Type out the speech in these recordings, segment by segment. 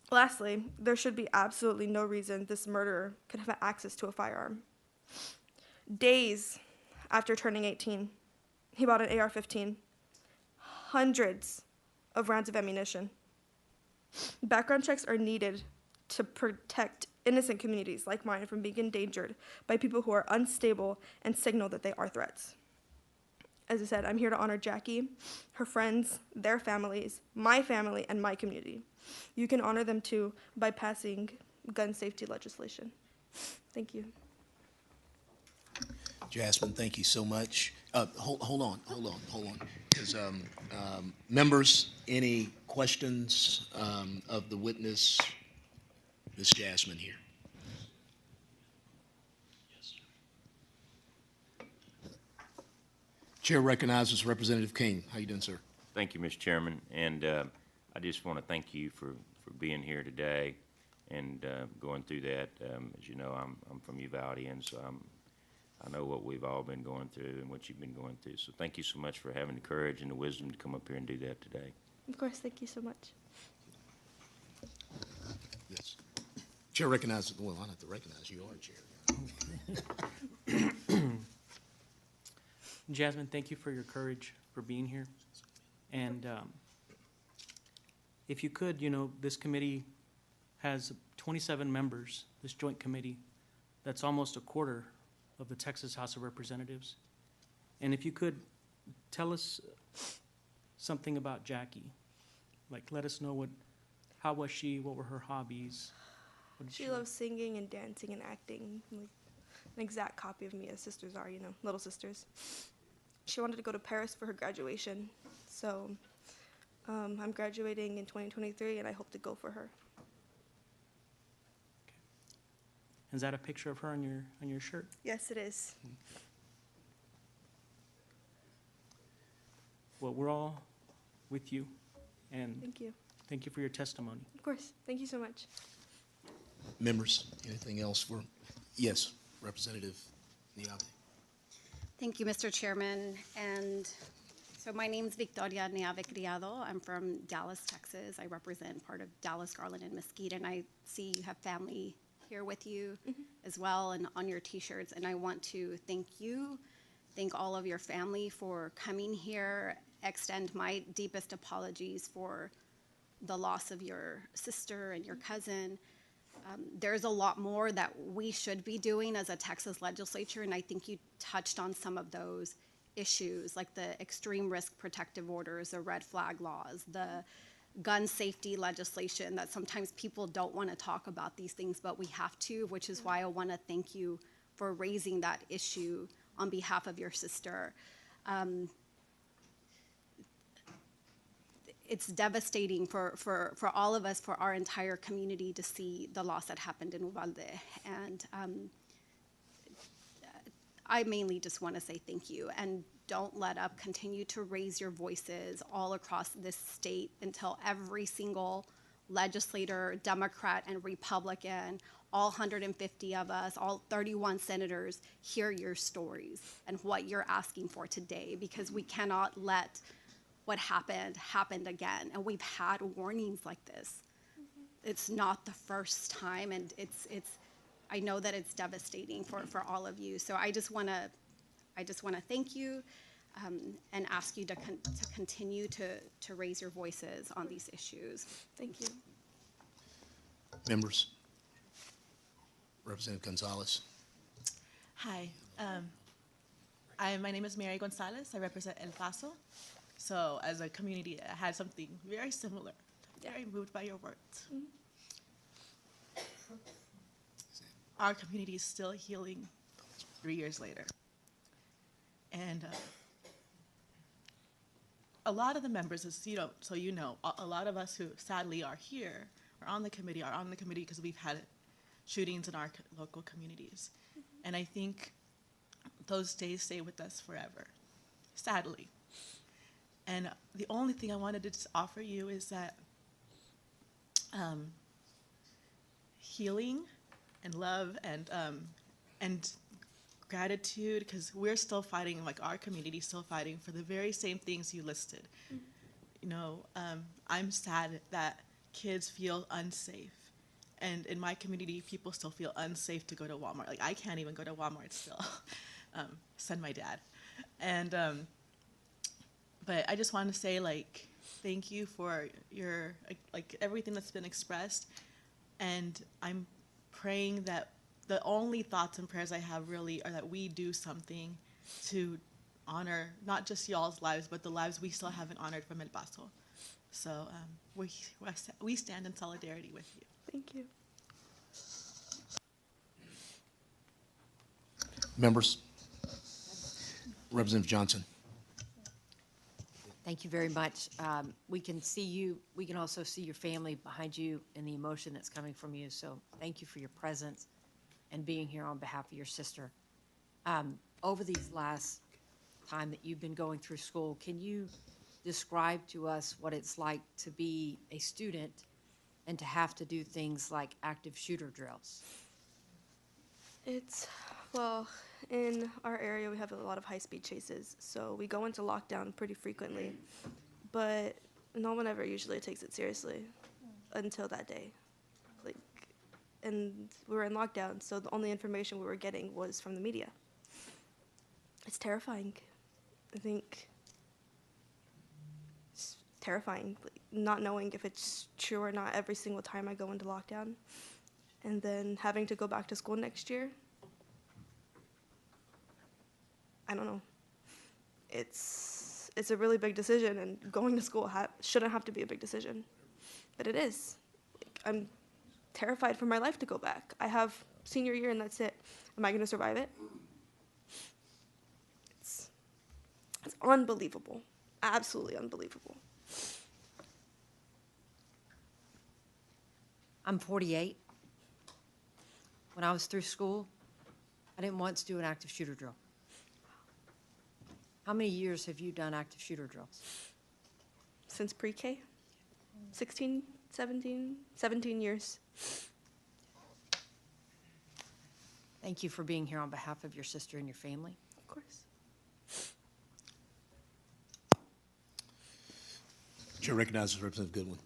Lastly, there should be absolutely no reason this murderer could have access to a firearm. Days after turning 18, he bought an AR-15, hundreds of rounds of ammunition. Background checks are needed to protect innocent communities like mine from being endangered by people who are unstable and signal that they are threats. As I said, I'm here to honor Jackie, her friends, their families, my family, and my community. You can honor them too by passing gun safety legislation. Thank you. Jazmin, thank you so much. Hold on. Because members, any questions of the witness, Ms. Jazmin here? Chair recognizes Representative King. How you doing, sir? Thank you, Mr. Chairman, and I just want to thank you for being here today and going through that. As you know, I'm from Uvalde, and so I know what we've all been going through and what you've been going through. So thank you so much for having the courage and the wisdom to come up here and do that today. Of course, thank you so much. Yes. Chair recognizes, well, I don't have to recognize you are chair. Jazmin, thank you for your courage for being here. And if you could, this committee has 27 members, this joint committee. That's almost a quarter of the Texas House of Representatives. And if you could tell us something about Jackie, like let us know how was she, what were her hobbies? She loves singing and dancing and acting, like an exact copy of me as sisters are, little sisters. She wanted to go to Paris for her graduation, so I'm graduating in 2023, and I hope to go for her. Okay. Is that a picture of her on your shirt? Yes, it is. Well, we're all with you, and Thank you. thank you for your testimony. Of course. Thank you so much. Members, anything else for, yes, Representative Niave. Thank you, Mr. Chairman. And so my name's Victoria Niave Criado. I'm from Dallas, Texas. I represent part of Dallas, Garland, and Mesquite, and I see you have family here with you as well and on your T-shirts. And I want to thank you, thank all of your family for coming here, extend my deepest apologies for the loss of your sister and your cousin. There's a lot more that we should be doing as a Texas legislature, and I think you touched on some of those issues, like the extreme risk protective orders, the red flag laws, the gun safety legislation, that sometimes people don't want to talk about these things, but we have to, which is why I want to thank you for raising that issue on behalf of your sister. It's devastating for all of us, for our entire community, to see the loss that happened in Uvalde. And I mainly just want to say thank you, and don't let up. Continue to raise your voices all across this state until every single legislator, Democrat and Republican, all 150 of us, all 31 senators, hear your stories and what you're asking for today, because we cannot let what happened again. And we've had warnings like this. It's not the first time, and it's I know that it's devastating for all of you. So I just want to thank you and ask you to continue to raise your voices on these issues. Thank you. Members, Representative Gonzalez. Hi, my name is Mary Gonzalez. I represent El Paso. So as a community, I had something very similar. Very moved by your words. Our community is still healing 3 years later. And a lot of the members, a lot of us who sadly are here, are on the committee because we've had shootings in our local communities. And I think those days stay with us forever, sadly. And the only thing I wanted to just offer you is that healing and love and gratitude, because we're still fighting, like our community is still fighting for the very same things you listed. I'm sad that kids feel unsafe. And in my community, people still feel unsafe to go to Walmart. Like, I can't even go to Walmart still. Send my dad. And, but I just want to say, like, thank you for your, like, everything that's been expressed. And I'm praying that the only thoughts and prayers I have really are that we do something to honor not just y'all's lives, but the lives we still haven't honored from El Paso. So we stand in solidarity with you. Thank you. Members? Representative Johnson. Thank you very much. We can see you, we can also see your family behind you and the emotion that's coming from you. So thank you for your presence and being here on behalf of your sister. Over these last time that you've been going through school, can you describe to us what it's like to be a student and to have to do things like active shooter drills? It's, well, in our area, we have a lot of high-speed chases, so we go into lockdown pretty frequently, but no one ever usually takes it seriously until that day. Like, and we were in lockdown, so the only information we were getting was from the media. It's terrifying. I think it's terrifying, like, not knowing if it's true or not every single time I go into lockdown, and then having to go back to school next year. I don't know. It's a really big decision, and going to school shouldn't have to be a big decision, but it is. Like, I'm terrified for my life to go back. I have senior year, and that's it. Am I going to survive it? It's unbelievable, absolutely unbelievable. I'm 48. When I was through school, I didn't once do an active shooter drill. How many years have you done active shooter drills? Since pre-K, 16, 17 years. Thank you for being here on behalf of your sister and your family. Of course. Chair recognizes Representative Goodwin.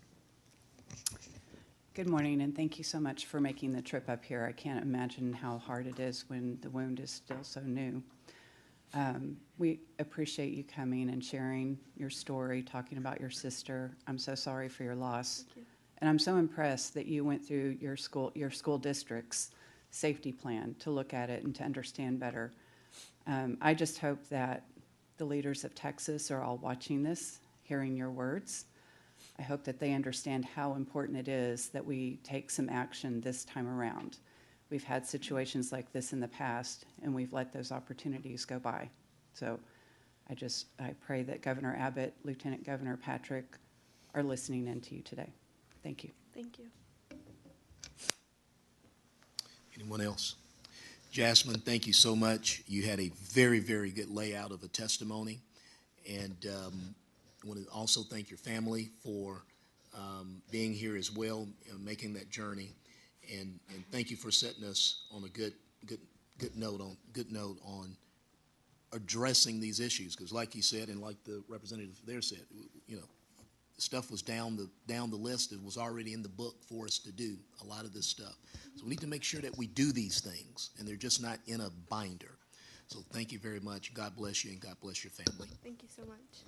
Good morning, and thank you so much for making the trip up here. I can't imagine how hard it is when the wound is still so new. We appreciate you coming and sharing your story, talking about your sister. I'm so sorry for your loss. Thank you. And I'm so impressed that you went through your school district's safety plan to look at it and to understand better. I just hope that the leaders of Texas are all watching this, hearing your words. I hope that they understand how important it is that we take some action this time around. We've had situations like this in the past, and we've let those opportunities go by. So I pray that Governor Abbott, Lieutenant Governor Patrick are listening in to you today. Thank you. Thank you. Anyone else? Jazmin, thank you so much. You had a very, very good layout of a testimony. And I want to also thank your family for being here as well, making that journey. And thank you for setting us on a good note on addressing these issues, because like you said, and like the representative there said, you know, stuff was down the list. It was already in the book for us to do a lot of this stuff. So we need to make sure that we do these things, and they're just not in a binder. So thank you very much. God bless you, and God bless your family. Thank you so much.